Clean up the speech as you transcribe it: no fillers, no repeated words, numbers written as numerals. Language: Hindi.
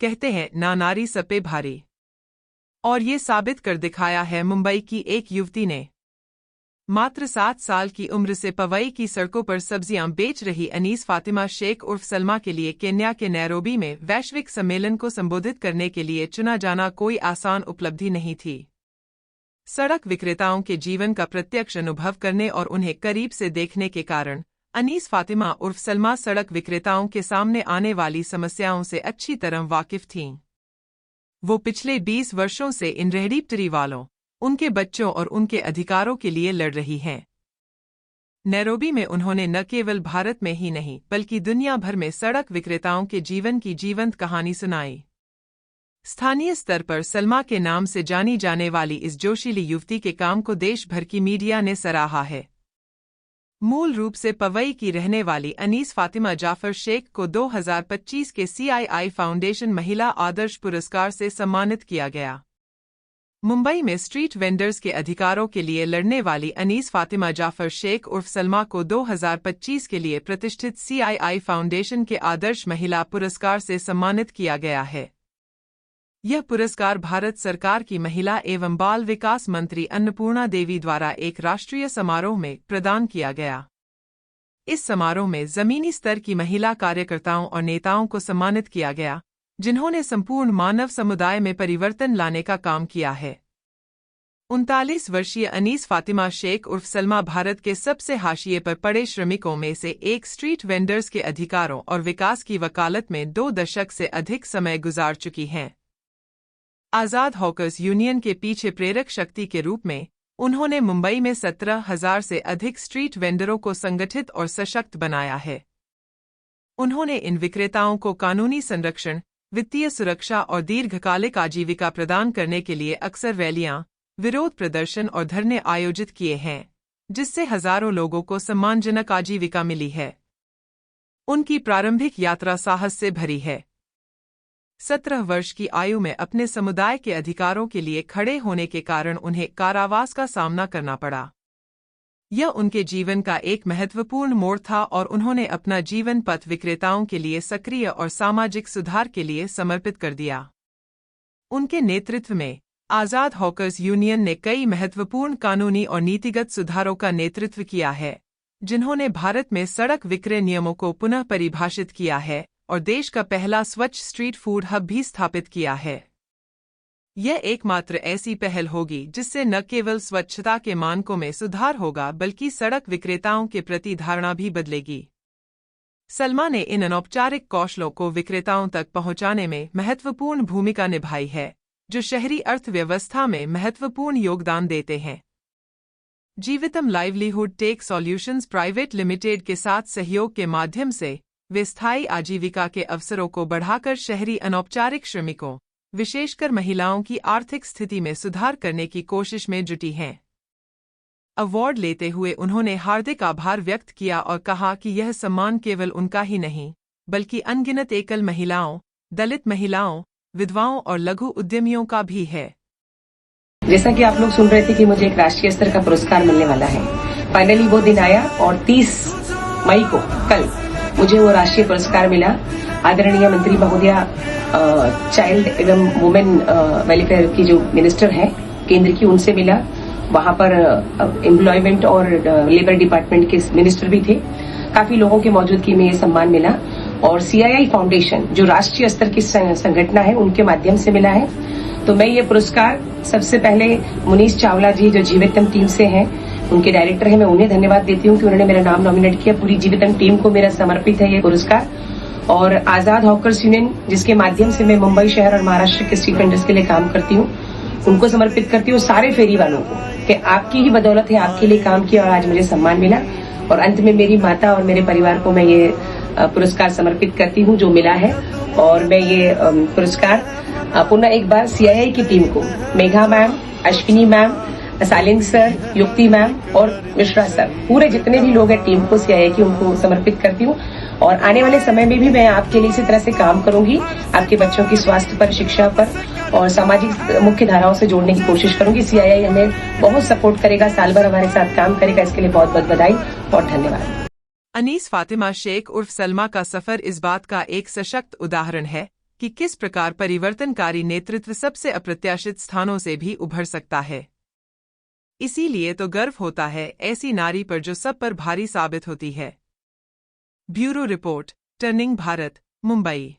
कहते हैं ना नारी सब पे भारी। और ये साबित कर दिखाया है मुंबई की एक युवती ने। मात्र 7 साल की उम्र से पवई की सड़कों पर सब्जियां बेच रही अनीस फातिमा शेख उर्फ सलमा के लिए केन्या के नैरोबी में वैश्विक सम्मेलन को संबोधित करने के लिए चुना जाना कोई आसान उपलब्धि नहीं थी। सड़क विक्रेताओं के जीवन का प्रत्यक्ष अनुभव करने और उन्हें करीब से देखने के कारण अनीस फातिमा उर्फ सलमा सड़क विक्रेताओं के सामने आने वाली समस्याओं से अच्छी तरह वाकिफ थीं। वो पिछले 20 वर्षों से इन रेहड़ी पटरी वालों, उनके बच्चों और उनके अधिकारों के लिए लड़ रही हैं। नैरोबी में उन्होंने न केवल भारत में ही नहीं बल्कि दुनिया भर में सड़क विक्रेताओं के जीवन की जीवंत कहानी सुनाई। स्थानीय स्तर पर सलमा के नाम से जानी जाने वाली इस जोशीली युवती के काम को देश भर की मीडिया ने सराहा है। मूल रूप से पवई की रहने वाली अनीस फातिमा जाफर शेख को 2025 के CII फाउंडेशन महिला आदर्श पुरस्कार से सम्मानित किया गया। मुंबई में स्ट्रीट वेंडर्स के अधिकारों के लिए लड़ने वाली अनीस फातिमा जाफर शेख उर्फ सलमा को 2025 के लिए प्रतिष्ठित CII फाउंडेशन के आदर्श महिला पुरस्कार से सम्मानित किया गया है। यह पुरस्कार भारत सरकार की महिला एवं बाल विकास मंत्री अन्नपूर्णा देवी द्वारा एक राष्ट्रीय समारोह में प्रदान किया गया। इस समारोह में जमीनी स्तर की महिला कार्यकर्ताओं और नेताओं को सम्मानित किया गया, जिन्होंने संपूर्ण मानव समुदाय में परिवर्तन लाने का काम किया है। 39 वर्षीय अनीस फातिमा शेख उर्फ सलमा भारत के सबसे हाशिए पर पड़े श्रमिकों में से एक स्ट्रीट वेंडर्स के अधिकारों और विकास की वकालत में 2 दशक से अधिक समय गुजार चुकी हैं। आज़ाद हॉकर्स यूनियन के पीछे प्रेरक शक्ति के रूप में उन्होंने मुंबई में 17,000 से अधिक स्ट्रीट वेंडरों को संगठित और सशक्त बनाया है। उन्होंने इन विक्रेताओं को कानूनी संरक्षण, वित्तीय सुरक्षा और दीर्घकालिक आजीविका प्रदान करने के लिए अक्सर रैलियां, विरोध प्रदर्शन और धरने आयोजित किए हैं, जिससे हजारों लोगों को सम्मानजनक आजीविका मिली है। उनकी प्रारंभिक यात्रा साहस से भरी है। 17 वर्ष की आयु में अपने समुदाय के अधिकारों के लिए खड़े होने के कारण उन्हें कारावास का सामना करना पड़ा। यह उनके जीवन का एक महत्वपूर्ण मोड़ था और उन्होंने अपना जीवन पथ विक्रेताओं के लिए सक्रिय और सामाजिक सुधार के लिए समर्पित कर दिया। उनके नेतृत्व में आज़ाद हॉकर्स यूनियन ने कई महत्वपूर्ण कानूनी और नीतिगत सुधारों का नेतृत्व किया है, जिन्होंने भारत में सड़क विक्रय नियमों को पुनः परिभाषित किया है और देश का पहला स्वच्छ स्ट्रीट फूड हब भी स्थापित किया है। यह एकमात्र ऐसी पहल होगी जिससे न केवल स्वच्छता के मानकों में सुधार होगा बल्कि सड़क विक्रेताओं के प्रति धारणा भी बदलेगी। सलमा ने इन अनौपचारिक कौशलों को विक्रेताओं तक पहुंचाने में महत्वपूर्ण भूमिका निभाई है, जो शहरी अर्थव्यवस्था में महत्वपूर्ण योगदान देते हैं। Jivitam livelihood tech solutions private limited के साथ सहयोग के माध्यम से वे स्थायी आजीविका के अवसरों को बढ़ाकर शहरी अनौपचारिक श्रमिकों, विशेषकर महिलाओं की आर्थिक स्थिति में सुधार करने की कोशिश में जुटी हैं। अवार्ड लेते हुए उन्होंने हार्दिक आभार व्यक्त किया और कहा कि यह सम्मान केवल उनका ही नहीं, बल्कि अनगिनत एकल महिलाओं, दलित महिलाओं, विधवाओं और लघु उद्यमियों का भी है। जैसा कि आप लोग सुन रहे थे कि मुझे एक राष्ट्रीय स्तर का पुरस्कार मिलने वाला है, फाइनली वो दिन आया और 30 मई को कल मुझे वो राष्ट्रीय पुरस्कार मिला। आदरणीय मंत्री महोदया चाइल्ड एवं वुमेन वेलफेयर की जो मिनिस्टर हैं केंद्र की, उनसे मिला। वहां पर एम्प्लॉयमेंट और लेबर डिपार्टमेंट के मिनिस्टर भी थे। काफी लोगों की मौजूदगी में ये सम्मान मिला और CII फाउंडेशन जो राष्ट्रीय स्तर की संगठन है उनके माध्यम से मिला है। तो मैं ये पुरस्कार सबसे पहले मुनीश चावला जी जो जीवितम टीम से हैं, उनके डायरेक्टर हैं, मैं उन्हें धन्यवाद देती हूँ कि उन्होंने मेरा नाम नॉमिनेट किया। पूरी जीवितम टीम को मेरा समर्पित है ये पुरस्कार। और आज़ाद हॉकर्स यूनियन जिसके माध्यम से मैं मुंबई शहर और महाराष्ट्र के स्ट्रीट वेंडर्स के लिए काम करती हूँ, उनको समर्पित करती हूँ। सारे फेरी वालों को कि आपकी ही बदौलत है, आपके लिए काम किया और आज मुझे सम्मान मिला। और अंत में मेरी माता और मेरे परिवार को मैं ये पुरस्कार समर्पित करती हूँ जो मिला है। और मैं ये पुरस्कार पुनः एक बार CII की टीम को, Megha ma'am, Ashwini ma'am, Salin sir, Yukti ma'am और मिश्रा सर, पूरे जितने भी लोग हैं टीम को CII की, उनको समर्पित करती हूँ। और आने वाले समय में भी मैं आपके लिए इसी तरह से काम करूंगी, आपके बच्चों की स्वास्थ्य पर, शिक्षा पर और सामाजिक मुख्य धाराओं से जोड़ने की कोशिश करूंगी। CII हमें बहुत सपोर्ट करेगा, साल भर हमारे साथ काम करेगा। इसके लिए बहुत बहुत बधाई और धन्यवाद। अनीस फातिमा शेख उर्फ सलमा का सफर इस बात का एक सशक्त उदाहरण है कि किस प्रकार परिवर्तनकारी नेतृत्व सबसे अप्रत्याशित स्थानों से भी उभर सकता है। इसीलिए तो गर्व होता है ऐसी नारी पर जो सब पर भारी साबित होती है। Bureau report, turning Bharat, Mumbai.